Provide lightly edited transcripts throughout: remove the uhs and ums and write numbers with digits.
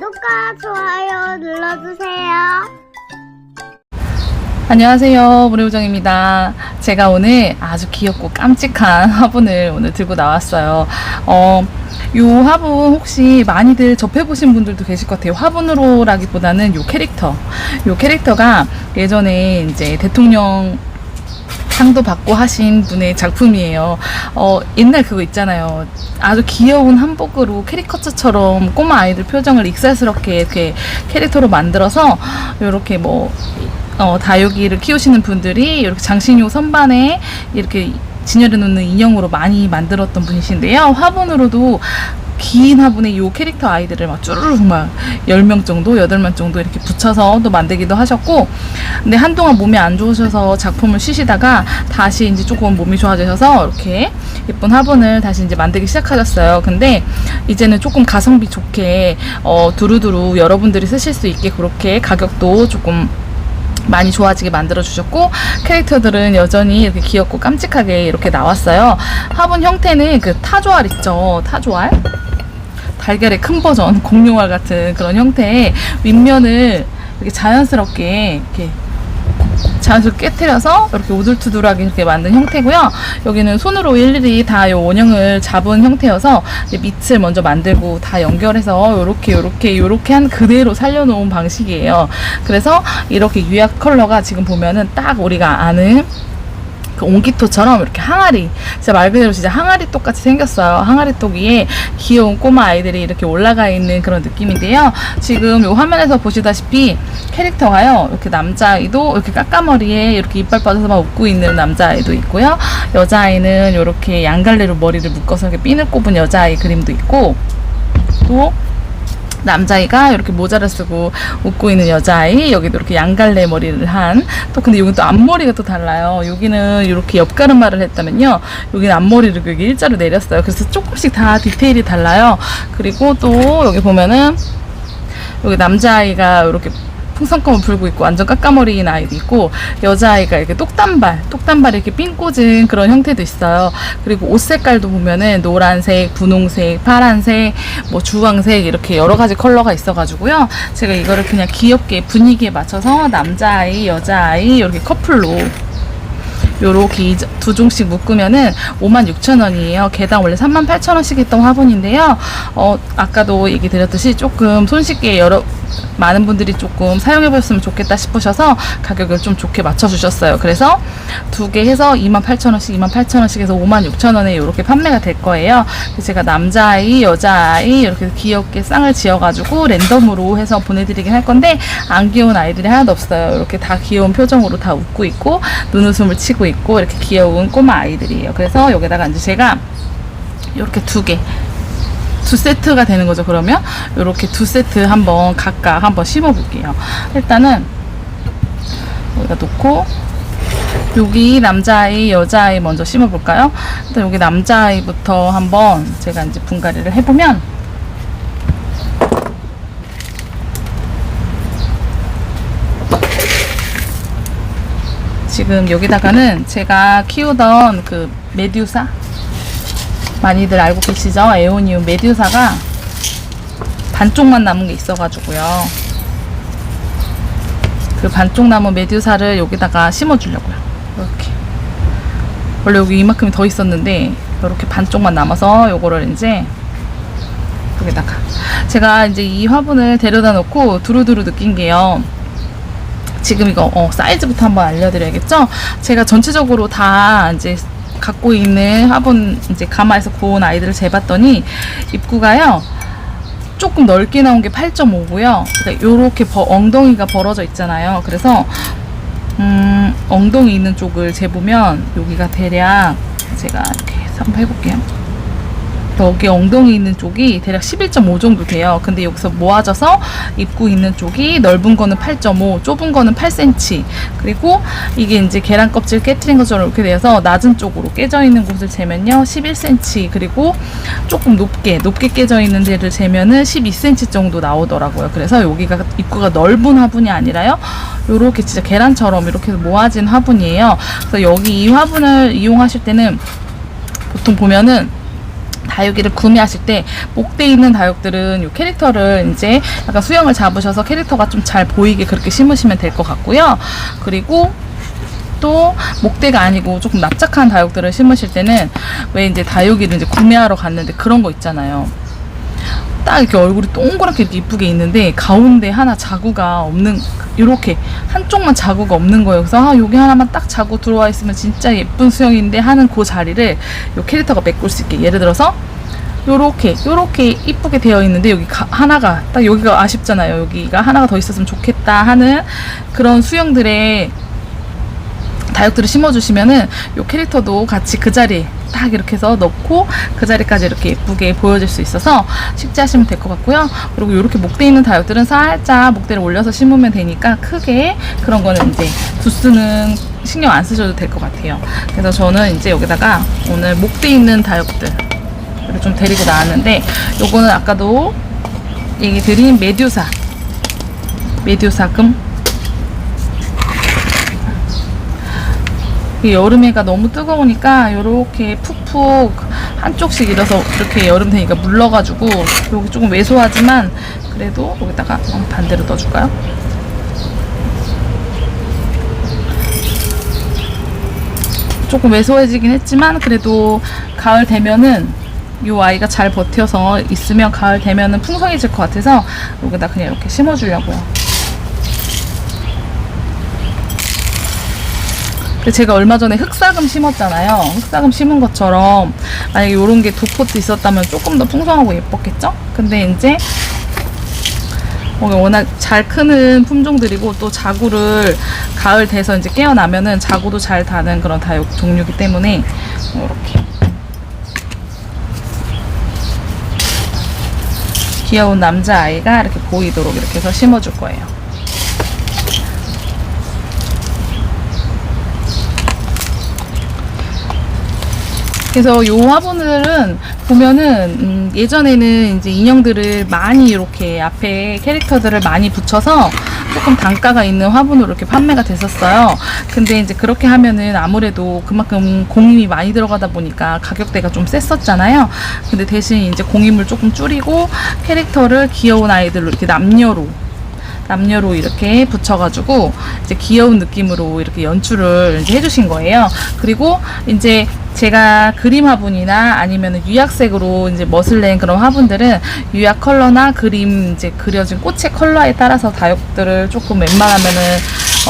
구독과 좋아요 눌러주세요. 안녕하세요, 모래우정입니다. 제가 오늘 아주 귀엽고 깜찍한 화분을 오늘 들고 나왔어요. 요 화분 혹시 많이들 접해보신 분들도 계실 것 같아요. 화분으로라기보다는 요 캐릭터가 예전에 이제 대통령 상도 받고 하신 분의 작품이에요. 옛날 그거 있잖아요. 아주 귀여운 한복으로 캐리커처처럼 꼬마 아이들 표정을 익살스럽게 이렇게 캐릭터로 만들어서 요렇게 다육이를 키우시는 분들이 이렇게 장식용 선반에 이렇게 진열해 놓는 인형으로 많이 만들었던 분이신데요. 화분으로도 긴 화분에 이 캐릭터 아이들을 막 쭈르륵 막 10명 정도, 8명 정도 이렇게 붙여서 또 만들기도 하셨고, 근데 한동안 몸이 안 좋으셔서 작품을 쉬시다가 다시 이제 조금 몸이 좋아지셔서 이렇게 예쁜 화분을 다시 이제 만들기 시작하셨어요. 근데 이제는 조금 가성비 좋게 두루두루 여러분들이 쓰실 수 있게 그렇게 가격도 조금 많이 좋아지게 만들어 주셨고, 캐릭터들은 여전히 이렇게 귀엽고 깜찍하게 이렇게 나왔어요. 화분 형태는 그 타조알 있죠, 타조알, 달걀의 큰 버전, 공룡알 같은 그런 형태의 윗면을 이렇게 자연스럽게 깨트려서 이렇게 오돌투돌하게 이렇게 만든 형태고요. 여기는 손으로 일일이 다 이 원형을 잡은 형태여서 밑을 먼저 만들고 다 연결해서 요렇게 한 그대로 살려놓은 방식이에요. 그래서 이렇게 유약 컬러가 지금 보면은 딱 우리가 아는 그 옹기토처럼 이렇게 항아리, 진짜 말 그대로 진짜 항아리 똑같이 생겼어요. 항아리 똑 위에 귀여운 꼬마 아이들이 이렇게 올라가 있는 그런 느낌인데요. 지금 이 화면에서 보시다시피 캐릭터가요, 이렇게 남자아이도 이렇게 까까머리에 이렇게 이빨 빠져서 막 웃고 있는 남자아이도 있고요. 여자아이는 이렇게 양갈래로 머리를 묶어서 이렇게 핀을 꼽은 여자아이 그림도 있고, 또 남자아이가 이렇게 모자를 쓰고 웃고 있는 여자아이, 여기도 이렇게 양갈래 머리를 한, 또 근데 여기 또 앞머리가 또 달라요. 여기는 이렇게 옆가르마를 했다면요, 여기는 앞머리를 여기 일자로 내렸어요. 그래서 조금씩 다 디테일이 달라요. 그리고 또 여기 보면은 여기 남자아이가 이렇게 풍선껌을 불고 있고 완전 까까머리인 아이도 있고, 여자아이가 이렇게 똑단발 이렇게 핀 꽂은 그런 형태도 있어요. 그리고 옷 색깔도 보면은 노란색, 분홍색, 파란색, 주황색 이렇게 여러 가지 컬러가 있어가지고요. 제가 이거를 그냥 귀엽게 분위기에 맞춰서 남자아이, 여자아이 이렇게 커플로 요렇게 두 종씩 묶으면은 56,000원이에요. 개당 원래 38,000원씩 했던 화분인데요. 아까도 얘기 드렸듯이 조금 손쉽게 많은 분들이 조금 사용해보셨으면 좋겠다 싶으셔서 가격을 좀 좋게 맞춰주셨어요. 그래서 두 개 해서 28,000원씩 해서 56,000원에 이렇게 판매가 될 거예요. 제가 남자아이, 여자아이 이렇게 귀엽게 쌍을 지어가지고 랜덤으로 해서 보내드리긴 할 건데, 안 귀여운 아이들이 하나도 없어요. 이렇게 다 귀여운 표정으로 다 웃고 있고 눈웃음을 치고 있고 이렇게 귀여운 꼬마 아이들이에요. 그래서 여기다가 이제 제가 이렇게 두 세트가 되는 거죠. 그러면 이렇게 두 세트 각각 한번 심어 볼게요. 일단은 여기다 놓고 여기 남자아이, 여자아이 먼저 심어 볼까요? 일단 여기 남자아이부터 한번 제가 이제 분갈이를 해보면, 지금 여기다가는 제가 키우던 그 메듀사, 많이들 알고 계시죠? 에오니움 메듀사가 반쪽만 남은 게 있어가지고요. 그 반쪽 남은 메듀사를 여기다가 심어주려고요. 이렇게. 원래 여기 이만큼이 더 있었는데 이렇게 반쪽만 남아서 요거를 이제 여기다가, 제가 이제 이 화분을 데려다 놓고 두루두루 느낀 게요. 지금 이거 사이즈부터 한번 알려드려야겠죠? 제가 전체적으로 다 이제 갖고 있는 화분 이제 가마에서 구운 아이들을 재봤더니 입구가요 조금 넓게 나온 게 8.5고요. 그러니까 요렇게 엉덩이가 벌어져 있잖아요. 그래서 엉덩이 있는 쪽을 재보면 여기가 대략, 제가 이렇게 한번 해볼게요. 여기 엉덩이 있는 쪽이 대략 11.5 정도 돼요. 근데 여기서 모아져서 입구 있는 쪽이 넓은 거는 8.5, 좁은 거는 8cm, 그리고 이게 이제 계란 껍질 깨트린 것처럼 이렇게 돼서 낮은 쪽으로 깨져 있는 곳을 재면요 11cm, 그리고 조금 높게 깨져 있는 데를 재면은 12cm 정도 나오더라고요. 그래서 여기가 입구가 넓은 화분이 아니라요, 요렇게 진짜 계란처럼 이렇게 모아진 화분이에요. 그래서 여기 이 화분을 이용하실 때는 보통 보면은 다육이를 구매하실 때 목대 있는 다육들은 이 캐릭터를 이제 약간 수영을 잡으셔서 캐릭터가 좀 잘 보이게 그렇게 심으시면 될 것 같고요. 그리고 또 목대가 아니고 조금 납작한 다육들을 심으실 때는 왜 이제 다육이를 이제 구매하러 갔는데 그런 거 있잖아요. 딱 이렇게 얼굴이 동그랗게 이렇게 이쁘게 있는데 가운데 하나 자구가 없는, 이렇게 한쪽만 자구가 없는 거예요. 그래서 여기 하나만 딱 자구 들어와 있으면 진짜 예쁜 수영인데 하는 그 자리를 이 캐릭터가 메꿀 수 있게, 예를 들어서 요렇게 이쁘게 되어 있는데 여기 하나가 딱, 여기가 아쉽잖아요. 여기가 하나가 더 있었으면 좋겠다 하는 그런 수영들의 다육들을 심어주시면은 요 캐릭터도 같이 그 자리에 딱 이렇게 해서 넣고 그 자리까지 이렇게 예쁘게 보여질 수 있어서 식재하시면 될 것 같고요. 그리고 이렇게 목대 있는 다육들은 살짝 목대를 올려서 심으면 되니까 크게 그런 거는 이제 두수는 신경 안 쓰셔도 될 것 같아요. 그래서 저는 이제 여기다가 오늘 목대 있는 다육들을 좀 데리고 나왔는데, 요거는 아까도 얘기 드린 메듀사금. 여름에가 너무 뜨거우니까 이렇게 푹푹 한쪽씩 일어서 이렇게 여름 되니까 물러가지고 여기 조금 왜소하지만 그래도 여기다가 반대로 넣어줄까요? 조금 왜소해지긴 했지만 그래도 가을 되면은 이 아이가 잘 버텨서 있으면 가을 되면은 풍성해질 것 같아서 여기다 그냥 이렇게 심어주려고요. 제가 얼마 전에 흑사금 심었잖아요. 흑사금 심은 것처럼 만약에 이런 게 두 포트 있었다면 조금 더 풍성하고 예뻤겠죠? 근데 이제 워낙 잘 크는 품종들이고 또 자구를 가을 돼서 이제 깨어나면은 자구도 잘 다는 그런 다육 종류이기 때문에 이렇게 귀여운 남자아이가 이렇게 보이도록 이렇게 해서 심어줄 거예요. 그래서 요 화분들은 보면은 예전에는 이제 인형들을 많이 이렇게 앞에 캐릭터들을 많이 붙여서 조금 단가가 있는 화분으로 이렇게 판매가 됐었어요. 근데 이제 그렇게 하면은 아무래도 그만큼 공임이 많이 들어가다 보니까 가격대가 좀 셌었잖아요. 근데 대신 이제 공임을 조금 줄이고 캐릭터를 귀여운 아이들로 이렇게 남녀로 이렇게 붙여가지고 이제 귀여운 느낌으로 이렇게 연출을 이제 해주신 거예요. 그리고 이제 제가 그림 화분이나 아니면 유약색으로 이제 멋을 낸 그런 화분들은 유약 컬러나 그림 이제 그려진 꽃의 컬러에 따라서 다육들을 조금 웬만하면은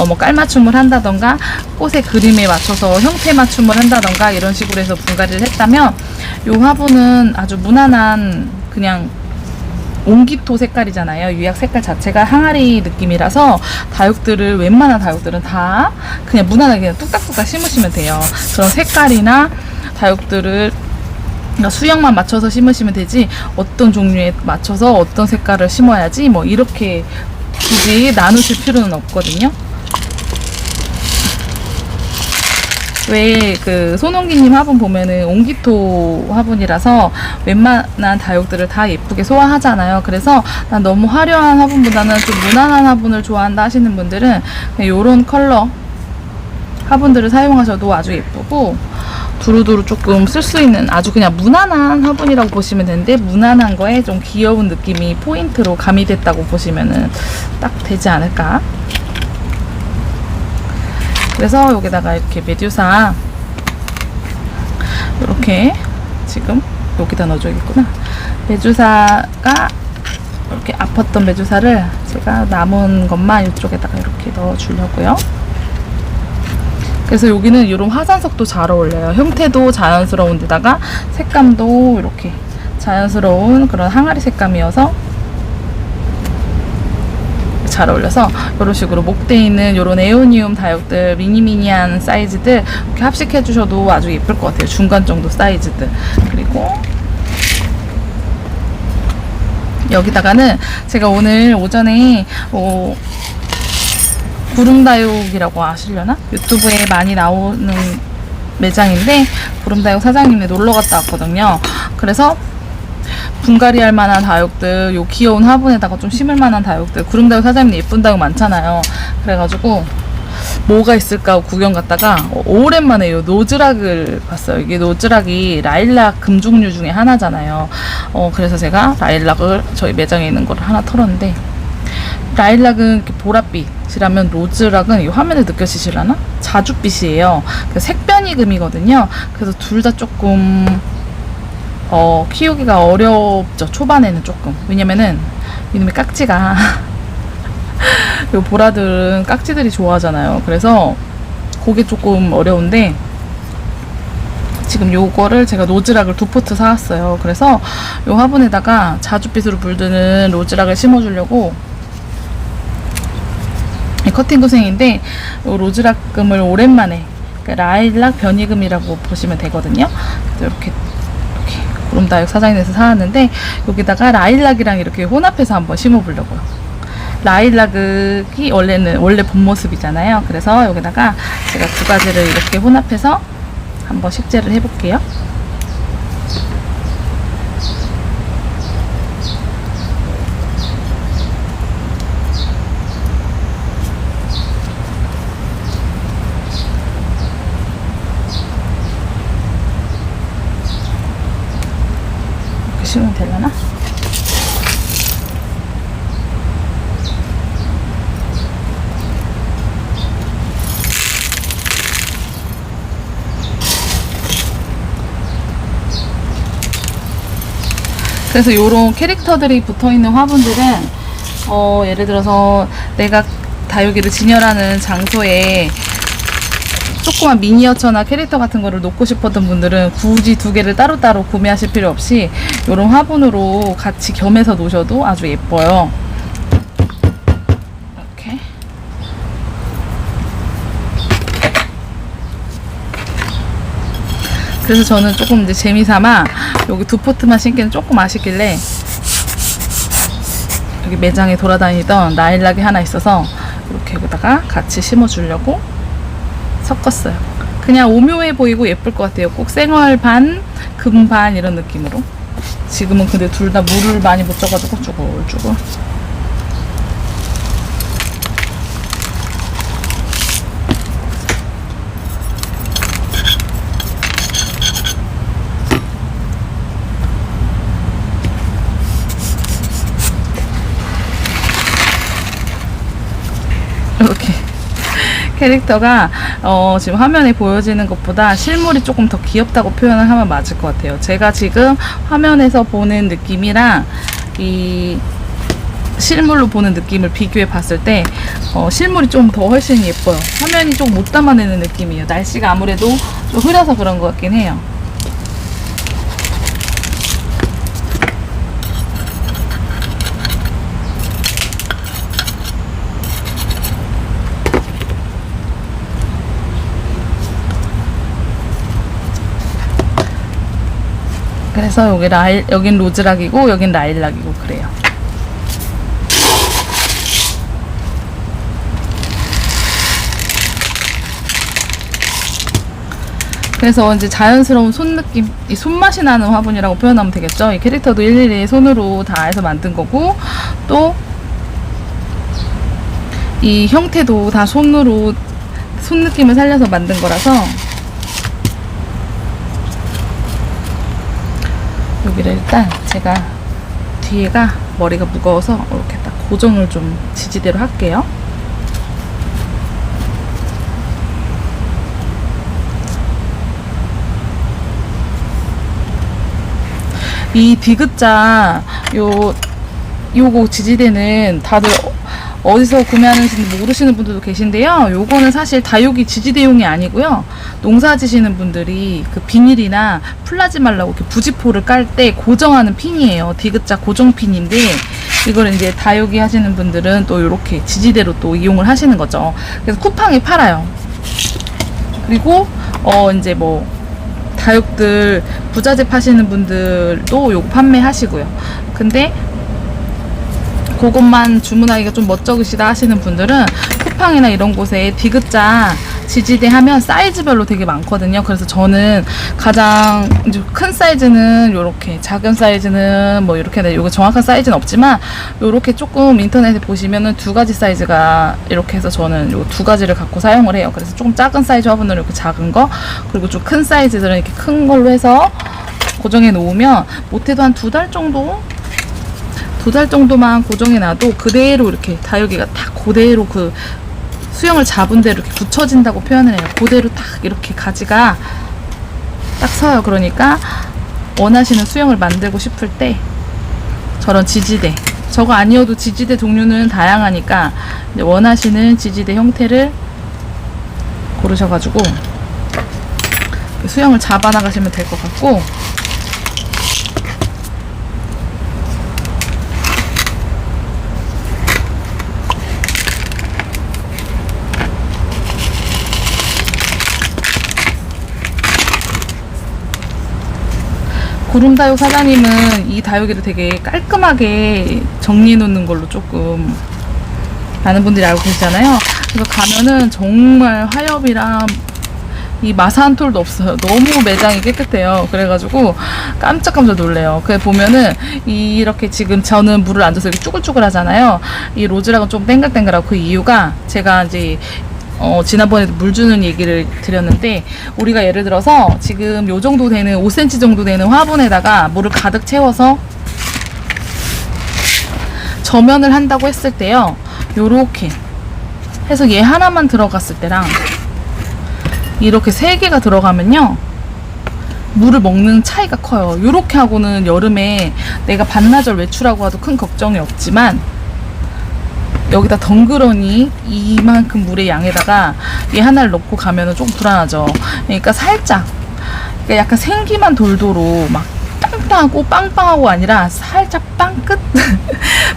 뭐 깔맞춤을 한다던가 꽃의 그림에 맞춰서 형태 맞춤을 한다던가 이런 식으로 해서 분갈이를 했다면 이 화분은 아주 무난한 그냥 옹기토 색깔이잖아요. 유약 색깔 자체가 항아리 느낌이라서 다육들을 웬만한 다육들은 다 그냥 무난하게 그냥 뚝딱뚝딱 심으시면 돼요. 그런 색깔이나 다육들을 수영만 맞춰서 심으시면 되지 어떤 종류에 맞춰서 어떤 색깔을 심어야지 뭐 이렇게 굳이 나누실 필요는 없거든요. 왜 그 손홍기님 화분 보면은 옹기토 화분이라서 웬만한 다육들을 다 예쁘게 소화하잖아요. 그래서 난 너무 화려한 화분보다는 좀 무난한 화분을 좋아한다 하시는 분들은 이런 컬러 화분들을 사용하셔도 아주 예쁘고 두루두루 조금 쓸 수 있는 아주 그냥 무난한 화분이라고 보시면 되는데, 무난한 거에 좀 귀여운 느낌이 포인트로 가미됐다고 보시면은 딱 되지 않을까. 그래서 여기다가 이렇게 메듀사 이렇게 지금 여기다 넣어줘야겠구나. 메듀사가 이렇게 아팠던 메듀사를 제가 남은 것만 이쪽에다가 이렇게 넣어주려고요. 그래서 여기는 이런 화산석도 잘 어울려요. 형태도 자연스러운 데다가 색감도 이렇게 자연스러운 그런 항아리 색감이어서 잘 어울려서 이런 식으로 목대 있는 이런 에오니움 다육들 미니미니한 사이즈들 이렇게 합식해 주셔도 아주 예쁠 것 같아요. 중간 정도 사이즈들. 그리고 여기다가는 제가 오늘 오전에 구름다육이라고 아시려나? 유튜브에 많이 나오는 매장인데 구름다육 사장님네 놀러 갔다 왔거든요. 그래서 분갈이 할 만한 다육들, 요 귀여운 화분에다가 좀 심을 만한 다육들, 구름다육 사장님 예쁜 다육 많잖아요. 그래가지고 뭐가 있을까 하고 구경 갔다가 오랜만에 요 노즈락을 봤어요. 이게 노즈락이 라일락 금종류 중에 하나잖아요. 그래서 제가 라일락을 저희 매장에 있는 거를 하나 털었는데, 라일락은 이렇게 보랏빛이라면 로즈락은 이 화면에 느껴지시려나? 자줏빛이에요. 색변이 금이거든요. 그래서 둘 다 조금 키우기가 어렵죠. 초반에는 조금. 왜냐면은 이놈의 깍지가 요 보라들은 깍지들이 좋아하잖아요. 그래서 그게 조금 어려운데, 지금 요거를 제가 노즈락을 2포트 사왔어요. 그래서 요 화분에다가 자줏빛으로 물드는 로즈락을 심어주려고. 커팅 구생인데 요 로즈락금을 오랜만에, 그러니까 라일락 변이금이라고 보시면 되거든요. 그래서 이렇게 구름다육 사장님에서 사왔는데, 여기다가 라일락이랑 이렇게 혼합해서 한번 심어보려고요. 라일락이 원래 본 모습이잖아요. 그래서 여기다가 제가 두 가지를 이렇게 혼합해서 한번 식재를 해볼게요. 이렇게 심으면 되려나? 그래서 요런 캐릭터들이 붙어있는 화분들은 예를 들어서 내가 다육이를 진열하는 장소에 조그만 미니어처나 캐릭터 같은 거를 놓고 싶었던 분들은 굳이 두 개를 따로따로 구매하실 필요 없이 요런 화분으로 같이 겸해서 놓으셔도 아주 예뻐요. 이렇게. 그래서 저는 조금 이제 재미삼아 여기 2포트만 심기는 조금 아쉽길래 여기 매장에 돌아다니던 라일락이 하나 있어서 이렇게 여기다가 같이 심어주려고 섞었어요. 그냥 오묘해 보이고 예쁠 것 같아요. 꼭 생얼 반, 금 반 이런 느낌으로. 지금은 근데 둘 다 물을 많이 못 줘가지고 쭈글쭈글. 이렇게 캐릭터가 지금 화면에 보여지는 것보다 실물이 조금 더 귀엽다고 표현을 하면 맞을 것 같아요. 제가 지금 화면에서 보는 느낌이랑 이 실물로 보는 느낌을 비교해 봤을 때 실물이 좀 더 훨씬 예뻐요. 화면이 좀 못 담아내는 느낌이에요. 날씨가 아무래도 좀 흐려서 그런 것 같긴 해요. 그래서 여긴 로즈락이고 여긴 라일락이고 그래요. 그래서 이제 자연스러운 손 느낌, 이 손맛이 나는 화분이라고 표현하면 되겠죠. 이 캐릭터도 일일이 손으로 다 해서 만든 거고, 또 이 형태도 다 손으로 손 느낌을 살려서 만든 거라서 여기를 일단 제가 뒤에가 머리가 무거워서 이렇게 딱 고정을 좀 지지대로 할게요. 이 디귿자 요거 지지대는 다들 어디서 구매하는지 모르시는 분들도 계신데요. 요거는 사실 다육이 지지대용이 아니고요. 농사 지시는 분들이 그 비닐이나 풀나지 말라고 이렇게 부지포를 깔 때 고정하는 핀이에요. 디귿자 고정 핀인데 이걸 이제 다육이 하시는 분들은 또 이렇게 지지대로 또 이용을 하시는 거죠. 그래서 쿠팡에 팔아요. 그리고 이제 뭐 다육들 부자재 파시는 분들도 요거 판매하시고요. 근데 그것만 주문하기가 좀 멋쩍으시다 하시는 분들은 쿠팡이나 이런 곳에 디귿자 지지대 하면 사이즈별로 되게 많거든요. 그래서 저는 가장 큰 사이즈는 요렇게, 작은 사이즈는 뭐 이렇게, 이거 정확한 사이즈는 없지만 요렇게 조금 인터넷에 보시면은 두 가지 사이즈가 이렇게 해서 저는 요 두 가지를 갖고 사용을 해요. 그래서 조금 작은 사이즈 화분으로 이렇게 작은 거, 그리고 좀 큰 사이즈들은 이렇게 큰 걸로 해서 고정해 놓으면 못해도 한 2달 정도? 2달 정도만 고정해 놔도 그대로 이렇게 다육이가 딱 그대로 그 수영을 잡은 대로 이렇게 붙여진다고 표현을 해요. 그대로 딱 이렇게 가지가 딱 서요. 그러니까 원하시는 수영을 만들고 싶을 때 저런 지지대, 저거 아니어도 지지대 종류는 다양하니까 이제 원하시는 지지대 형태를 고르셔가지고 수영을 잡아 나가시면 될 것 같고, 구름다육 사장님은 이 다육이를 되게 깔끔하게 정리해 놓는 걸로 조금 많은 분들이 알고 계시잖아요. 그래서 가면은 정말 화엽이랑 이 마사 한 톨도 없어요. 너무 매장이 깨끗해요. 그래가지고 깜짝깜짝 놀래요. 그래 보면은 이렇게 지금 저는 물을 안 줘서 이렇게 쭈글쭈글 하잖아요. 이 로즈락은 좀 땡글땡글하고, 그 이유가 제가 이제 지난번에도 물 주는 얘기를 드렸는데, 우리가 예를 들어서 지금 요 정도 되는 5cm 정도 되는 화분에다가 물을 가득 채워서 저면을 한다고 했을 때요, 요렇게 해서 얘 하나만 들어갔을 때랑 이렇게 3개가 들어가면요 물을 먹는 차이가 커요. 요렇게 하고는 여름에 내가 반나절 외출하고 와도 큰 걱정이 없지만, 여기다 덩그러니 이만큼 물의 양에다가 얘 하나를 넣고 가면은 좀 불안하죠. 그러니까 살짝, 그러니까 약간 생기만 돌도록 막 빵빵하고 빵빵하고 아니라 살짝 빵끝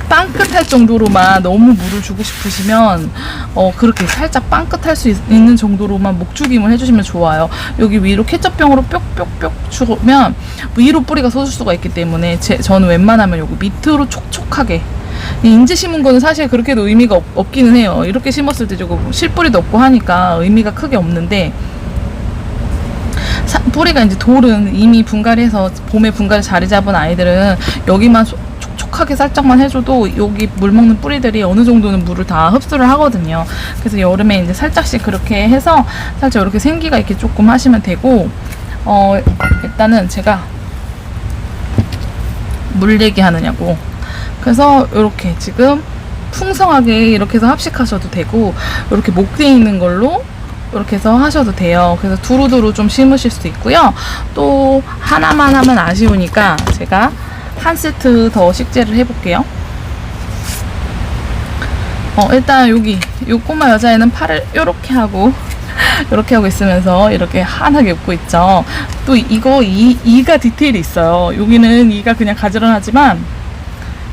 빵끝할 정도로만, 너무 물을 주고 싶으시면 그렇게 살짝 빵끝할 수 있는 정도로만 목죽임을 해주시면 좋아요. 여기 위로 케첩병으로 뾱뾱뾱 주면 위로 뿌리가 솟을 수가 있기 때문에 저는 웬만하면 요거 밑으로 촉촉하게, 인제 심은 거는 사실 그렇게도 의미가 없기는 해요. 이렇게 심었을 때 조금 실뿌리도 없고 하니까 의미가 크게 없는데, 뿌리가 이제 돌은 이미 분갈이해서 봄에 분갈이 자리 잡은 아이들은 여기만 촉촉하게 살짝만 해줘도 여기 물 먹는 뿌리들이 어느 정도는 물을 다 흡수를 하거든요. 그래서 여름에 이제 살짝씩 그렇게 해서 살짝 이렇게 생기가 있게 조금 하시면 되고, 일단은 제가 물 얘기하느냐고. 그래서 이렇게 지금 풍성하게 이렇게 해서 합식하셔도 되고, 이렇게 목대에 있는 걸로 이렇게 해서 하셔도 돼요. 그래서 두루두루 좀 심으실 수도 있고요. 또 하나만 하면 아쉬우니까 제가 한 세트 더 식재를 해볼게요. 일단 여기 요 꼬마 여자애는 팔을 요렇게 하고 이렇게 하고 있으면서 이렇게 환하게 웃고 있죠. 또 이거 이가 디테일이 있어요. 여기는 이가 그냥 가지런하지만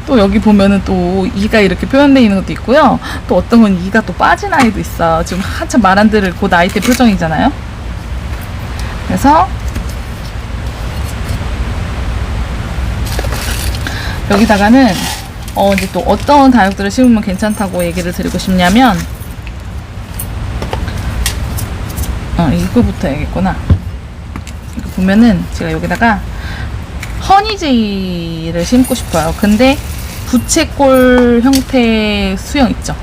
또 여기 보면은 또 이가 이렇게 표현되어 있는 것도 있고요. 또 어떤 건 이가 또 빠진 아이도 있어요. 지금 한참 말 안 들을 그 나이 때 표정이잖아요. 그래서 여기다가는 이제 또 어떤 다육들을 심으면 괜찮다고 얘기를 드리고 싶냐면, 이거부터 해야겠구나. 이거 보면은 제가 여기다가 허니제이를 심고 싶어요. 근데 부채꼴 형태의 수영 있죠?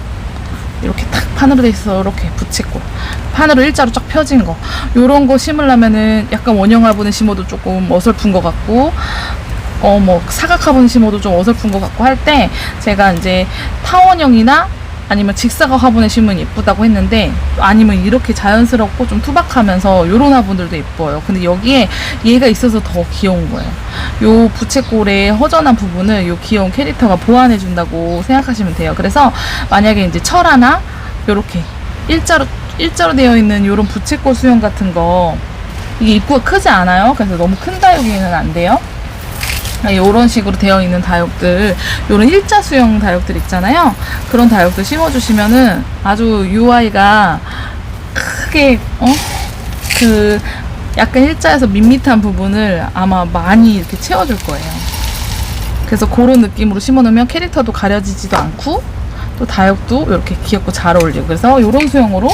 이렇게 탁 판으로 돼 있어. 이렇게 부채꼴 판으로 일자로 쫙 펴진 거, 요런 거 심으려면은 약간 원형 화분에 심어도 조금 어설픈 것 같고, 뭐 사각 화분 심어도 좀 어설픈 것 같고 할 때 제가 이제 타원형이나 아니면 직사각 화분에 심으면 예쁘다고 했는데, 아니면 이렇게 자연스럽고 좀 투박하면서 요런 화분들도 예뻐요. 근데 여기에 얘가 있어서 더 귀여운 거예요. 요 부채꼴의 허전한 부분을 요 귀여운 캐릭터가 보완해 준다고 생각하시면 돼요. 그래서 만약에 이제 철하나 요렇게 일자로 되어 있는 요런 부채꼴 수영 같은 거, 이게 입구가 크지 않아요. 그래서 너무 큰 다육이는 안 돼요. 이런 식으로 되어 있는 다육들, 요런 일자 수영 다육들 있잖아요. 그런 다육들 심어주시면은 아주 요 아이가 크게 그 약간 일자에서 밋밋한 부분을 아마 많이 이렇게 채워줄 거예요. 그래서 그런 느낌으로 심어놓으면 캐릭터도 가려지지도 않고 또 다육도 이렇게 귀엽고 잘 어울리고, 그래서 요런 수영으로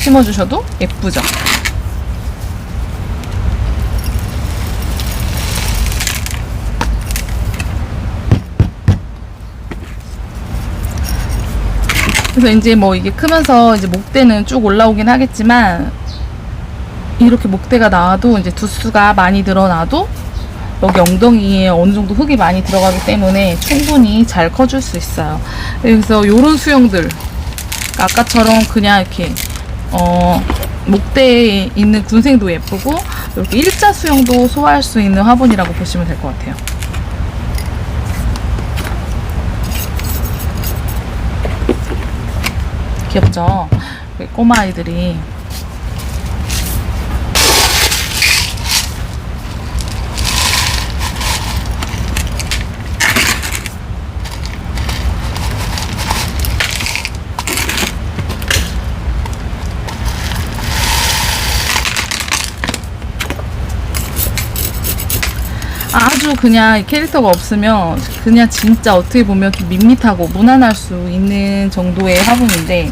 심어주셔도 예쁘죠. 그래서 이제 뭐 이게 크면서 이제 목대는 쭉 올라오긴 하겠지만, 이렇게 목대가 나와도 이제 두수가 많이 늘어나도 여기 엉덩이에 어느 정도 흙이 많이 들어가기 때문에 충분히 잘 커줄 수 있어요. 그래서 요런 수영들, 아까처럼 그냥 이렇게 목대에 있는 군생도 예쁘고, 이렇게 일자 수영도 소화할 수 있는 화분이라고 보시면 될 것 같아요. 귀엽죠? 꼬마 아이들이. 아주 그냥 캐릭터가 없으면 그냥 진짜 어떻게 보면 좀 밋밋하고 무난할 수 있는 정도의 화분인데,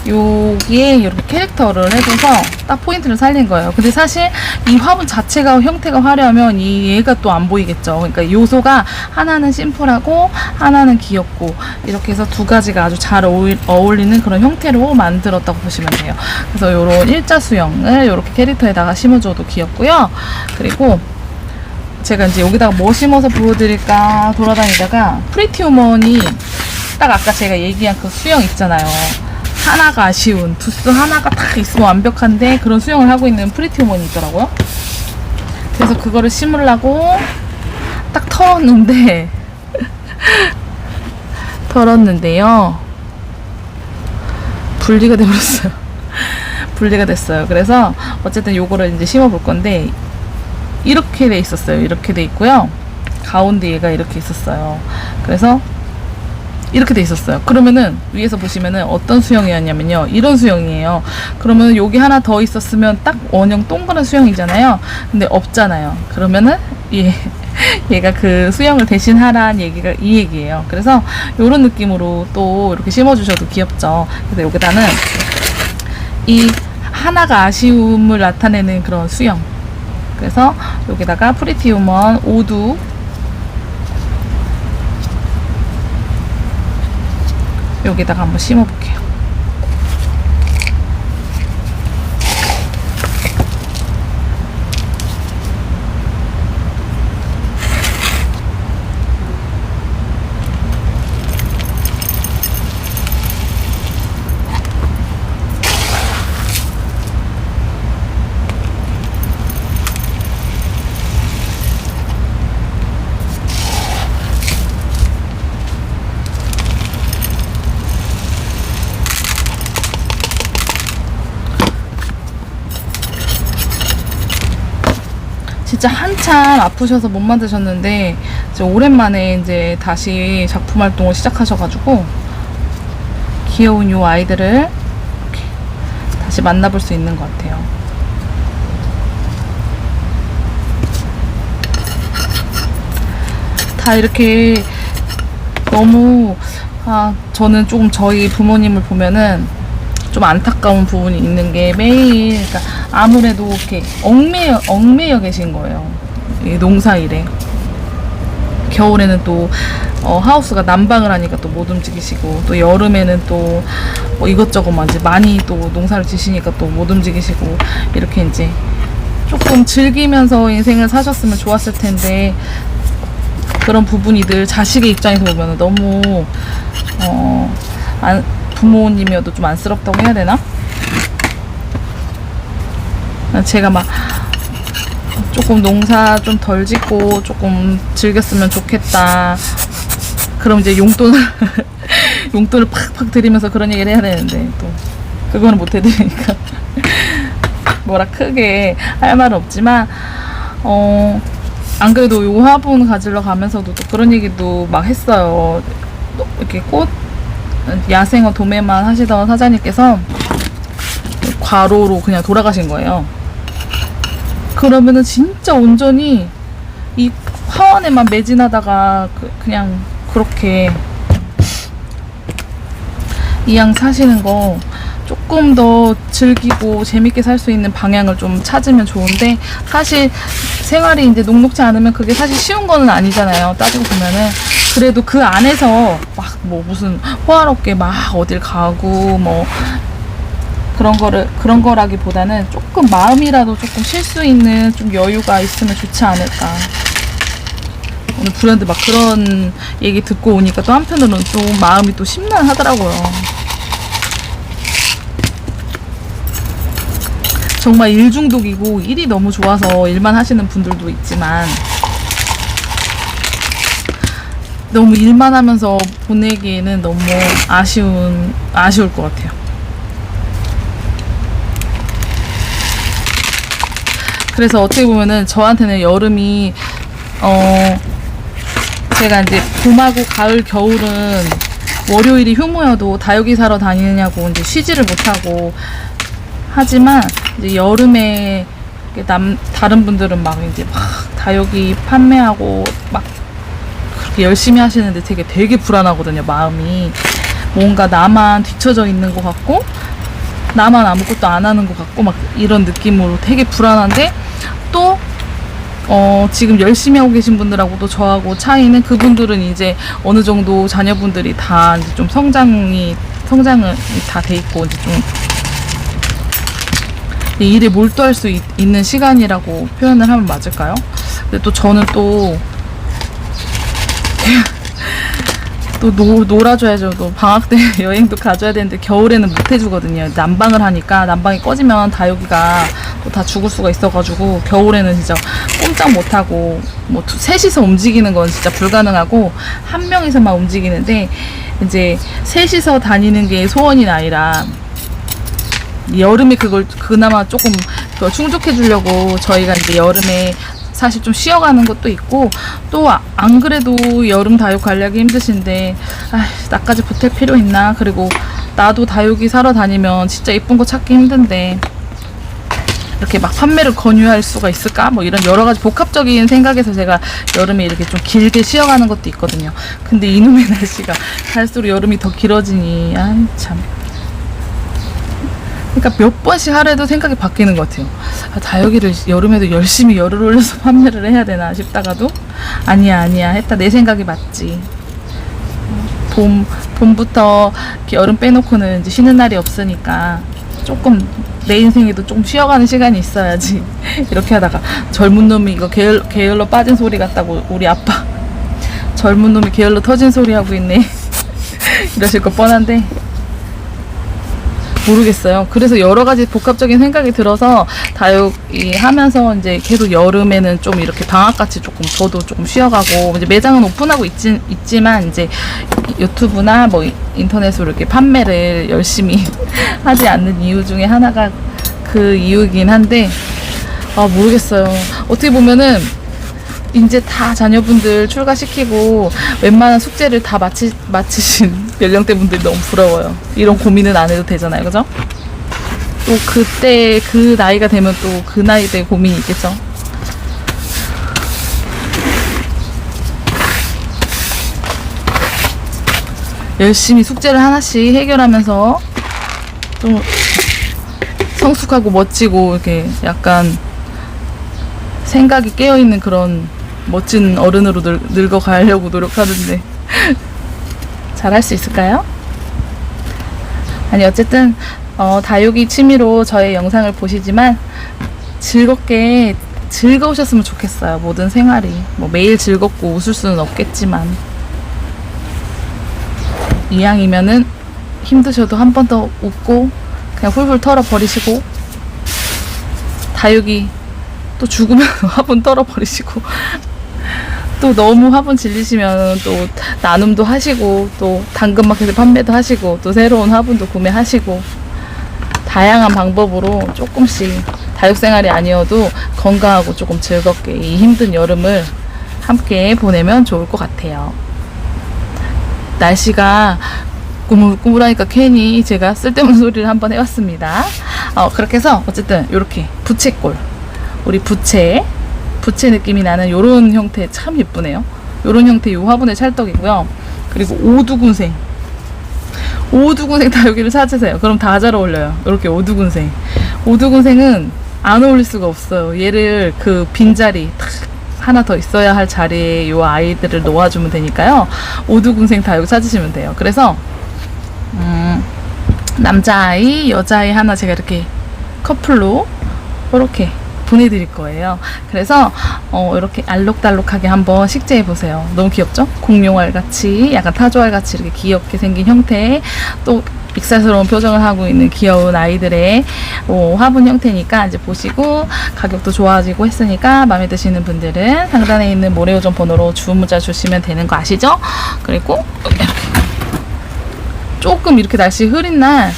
여기에 이렇게 캐릭터를 해줘서 딱 포인트를 살린 거예요. 근데 사실 이 화분 자체가 형태가 화려하면 얘가 또 안 보이겠죠. 그러니까 요소가 하나는 심플하고 하나는 귀엽고, 이렇게 해서 두 가지가 아주 잘 어울리는 그런 형태로 만들었다고 보시면 돼요. 그래서 요런 일자 수영을 이렇게 캐릭터에다가 심어줘도 귀엽고요. 그리고 제가 이제 여기다가 뭐 심어서 보여드릴까 돌아다니다가, 프리티 우먼이 딱 아까 제가 얘기한 그 수영 있잖아요. 하나가 아쉬운, 두수 하나가 딱 있으면 완벽한데 그런 수영을 하고 있는 프리티 우먼이 있더라고요. 그래서 그거를 심으려고 딱 털었는데요. 분리가 돼버렸어요. 분리가 됐어요. 그래서 어쨌든 요거를 이제 심어 볼 건데, 이렇게 돼 있었어요. 이렇게 돼 있고요. 가운데 얘가 이렇게 있었어요. 그래서 이렇게 돼 있었어요. 그러면은 위에서 보시면은 어떤 수영이었냐면요, 이런 수영이에요. 그러면 여기 하나 더 있었으면 딱 원형 동그란 수영이잖아요. 근데 없잖아요. 그러면은 얘가 그 수영을 대신 하라는 얘기가 이 얘기예요. 그래서 이런 느낌으로 또 이렇게 심어주셔도 귀엽죠. 그래서 여기다는 이 하나가 아쉬움을 나타내는 그런 수영, 그래서 여기다가 프리티 우먼 5두 여기다가 한번 심어볼게요. 진짜 한참 아프셔서 못 만드셨는데 이제 오랜만에 이제 다시 작품 활동을 시작하셔가지고 귀여운 요 아이들을 이렇게 다시 만나볼 수 있는 것 같아요. 다 이렇게 너무 저는 조금 저희 부모님을 보면은 좀 안타까운 부분이 있는 게, 매일 그러니까 아무래도 이렇게 얽매여 계신 거예요. 이 농사일에. 겨울에는 또 하우스가 난방을 하니까 또 못 움직이시고, 또 여름에는 또 뭐 이것저것 많이 또 농사를 지시니까 또 못 움직이시고, 이렇게 이제 조금 즐기면서 인생을 사셨으면 좋았을 텐데, 그런 부분이 늘 자식의 입장에서 보면 너무 부모님이어도 좀 안쓰럽다고 해야 되나? 제가 막 조금 농사 좀 덜 짓고 조금 즐겼으면 좋겠다. 그럼 이제 용돈을 팍팍 드리면서 그런 얘기를 해야 되는데, 또 그거는 못 해드리니까 뭐라 크게 할 말은 없지만, 안 그래도 요 화분 가지러 가면서도 또 그런 얘기도 막 했어요. 이렇게 야생어 도매만 하시던 사장님께서 과로로 그냥 돌아가신 거예요. 그러면은 진짜 온전히 이 화원에만 매진하다가 그냥 그렇게 이양 사시는 거 조금 더 즐기고 재밌게 살 수 있는 방향을 좀 찾으면 좋은데, 사실 생활이 이제 녹록지 않으면 그게 사실 쉬운 거는 아니잖아요. 따지고 보면은. 그래도 그 안에서 막 뭐 무슨 호화롭게 막 어딜 가고 뭐 그런 거라기보다는 조금 마음이라도 조금 쉴 수 있는 좀 여유가 있으면 좋지 않을까. 오늘 브랜드 막 그런 얘기 듣고 오니까 또 한편으로는 좀 마음이 또 심란하더라고요. 정말 일 중독이고 일이 너무 좋아서 일만 하시는 분들도 있지만, 너무 일만 하면서 보내기에는 너무 아쉬울 것 같아요. 그래서 어떻게 보면은 저한테는 여름이 제가 이제 봄하고 가을, 겨울은 월요일이 휴무여도 다육이 사러 다니느냐고 이제 쉬지를 못하고 하지만, 이제 여름에 다른 분들은 막 이제 막 다육이 판매하고 막 그렇게 열심히 하시는데 되게 불안하거든요. 마음이 뭔가 나만 뒤처져 있는 것 같고 나만 아무것도 안 하는 것 같고 막 이런 느낌으로 되게 불안한데, 또 지금 열심히 하고 계신 분들하고도 저하고 차이는, 그분들은 이제 어느 정도 자녀분들이 다 이제 좀 성장이 다 돼 있고 이제 좀 일에 몰두할 수 있는 시간이라고 표현을 하면 맞을까요? 근데 또 저는 또 놀아줘야죠. 또 방학 때 여행도 가줘야 되는데 겨울에는 못 해주거든요. 난방을 하니까 난방이 꺼지면 다육이가 또 다 죽을 수가 있어가지고 겨울에는 진짜 꼼짝 못하고, 뭐 셋이서 움직이는 건 진짜 불가능하고 한 명이서만 움직이는데, 이제 셋이서 다니는 게 소원이 아니라 여름에 그걸 그나마 조금 충족해 주려고 저희가 이제 여름에 사실 좀 쉬어가는 것도 있고, 또 안 그래도 여름 다육 관리하기 힘드신데 나까지 보탤 필요 있나, 그리고 나도 다육이 사러 다니면 진짜 예쁜 거 찾기 힘든데 이렇게 막 판매를 권유할 수가 있을까, 뭐 이런 여러 가지 복합적인 생각에서 제가 여름에 이렇게 좀 길게 쉬어가는 것도 있거든요. 근데 이놈의 날씨가 갈수록 여름이 더 길어지니 참. 그러니까 몇 번씩 하루에도 생각이 바뀌는 것 같아요. 다육이를 여름에도 열심히 열을 올려서 판매를 해야 되나 싶다가도 아니야 했다. 내 생각이 맞지. 봄부터 이렇게 여름 빼놓고는 이제 쉬는 날이 없으니까 조금 내 인생에도 좀 쉬어가는 시간이 있어야지. 이렇게 하다가 젊은 놈이 이거 게을러 빠진 소리 같다고 우리 아빠 젊은 놈이 게을러 터진 소리 하고 있네 이러실 거 뻔한데 모르겠어요. 그래서 여러 가지 복합적인 생각이 들어서 다육이 하면서 이제 계속 여름에는 좀 이렇게 방학같이 조금 저도 조금 쉬어가고, 이제 매장은 오픈하고 있지만 이제 유튜브나 뭐 인터넷으로 이렇게 판매를 열심히 하지 않는 이유 중에 하나가 그 이유이긴 한데, 모르겠어요. 어떻게 보면은 이제 다 자녀분들 출가시키고 웬만한 숙제를 다 마치신 연령대 분들이 너무 부러워요. 이런 고민은 안 해도 되잖아요. 그죠? 또 그때 그 나이가 되면 또 그 나이 때 고민이 있겠죠. 열심히 숙제를 하나씩 해결하면서 좀 성숙하고 멋지고 이렇게 약간 생각이 깨어있는 그런 멋진 어른으로 늙어가려고 노력하는데 잘할 수 있을까요? 아니 어쨌든 다육이 취미로 저의 영상을 보시지만 즐거우셨으면 좋겠어요. 모든 생활이 뭐 매일 즐겁고 웃을 수는 없겠지만, 이왕이면은 힘드셔도 한 번 더 웃고 그냥 훌훌 털어버리시고, 다육이 또 죽으면 화분 털어버리시고 또 너무 화분 질리시면 또 나눔도 하시고, 또 당근마켓에 판매도 하시고, 또 새로운 화분도 구매하시고, 다양한 방법으로 조금씩 다육생활이 아니어도 건강하고 조금 즐겁게 이 힘든 여름을 함께 보내면 좋을 것 같아요. 날씨가 꾸물꾸물하니까 괜히 제가 쓸데없는 소리를 한번 해봤습니다. 그렇게 해서 어쨌든 이렇게 부채꼴, 우리 부채 느낌이 나는 요런 형태 참 예쁘네요. 요런 형태 요 화분의 찰떡이고요. 그리고 오두군생 오두군생 다육이를 찾으세요. 그럼 다 잘 어울려요. 이렇게 오두군생. 오두군생은 안 어울릴 수가 없어요. 얘를 그 빈자리 탁 하나 더 있어야 할 자리에 요 아이들을 놓아주면 되니까요. 오두군생 다육 찾으시면 돼요. 그래서 남자아이, 여자아이 하나 제가 이렇게 커플로 이렇게 보내드릴 거예요. 그래서 이렇게 알록달록하게 한번 식재해 보세요. 너무 귀엽죠? 공룡알 같이, 약간 타조알 같이 이렇게 귀엽게 생긴 형태, 또 믹사스러운 표정을 하고 있는 귀여운 아이들의 화분 형태니까 이제 보시고, 가격도 좋아지고 했으니까 마음에 드시는 분들은 상단에 있는 모래요정 번호로 주문 문자 주시면 되는 거 아시죠? 그리고 이렇게 조금 이렇게 날씨 흐린 날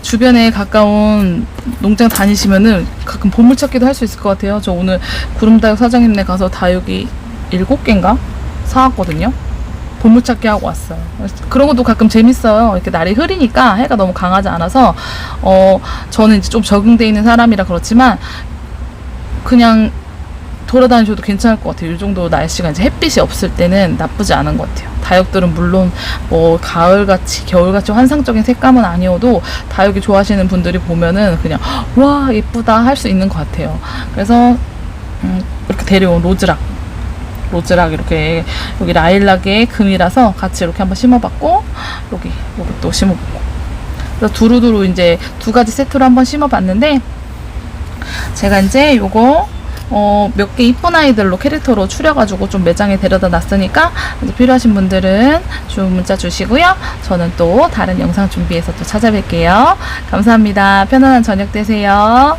주변에 가까운 농장 다니시면은 가끔 보물찾기도 할 수 있을 것 같아요. 저 오늘 구름다육 사장님네 가서 다육이 7개인가 사왔거든요. 보물찾기 하고 왔어요. 그런 것도 가끔 재밌어요. 이렇게 날이 흐리니까 해가 너무 강하지 않아서 저는 이제 좀 적응돼 있는 사람이라 그렇지만 그냥 돌아다니셔도 괜찮을 것 같아요. 이 정도 날씨가 이제 햇빛이 없을 때는 나쁘지 않은 것 같아요. 다육들은 물론 뭐 가을같이 겨울같이 환상적인 색감은 아니어도 다육이 좋아하시는 분들이 보면은 그냥 와 예쁘다 할 수 있는 것 같아요. 그래서 이렇게 데려온 로즈락 이렇게 여기 라일락의 금이라서 같이 이렇게 한번 심어봤고 여기 또 심어보고, 그래서 두루두루 이제 2가지 세트로 한번 심어봤는데 제가 이제 요거 몇 개 이쁜 아이들로 캐릭터로 추려가지고 좀 매장에 데려다 놨으니까 이제 필요하신 분들은 주문 문자 주시고요. 저는 또 다른 영상 준비해서 또 찾아뵐게요. 감사합니다. 편안한 저녁 되세요.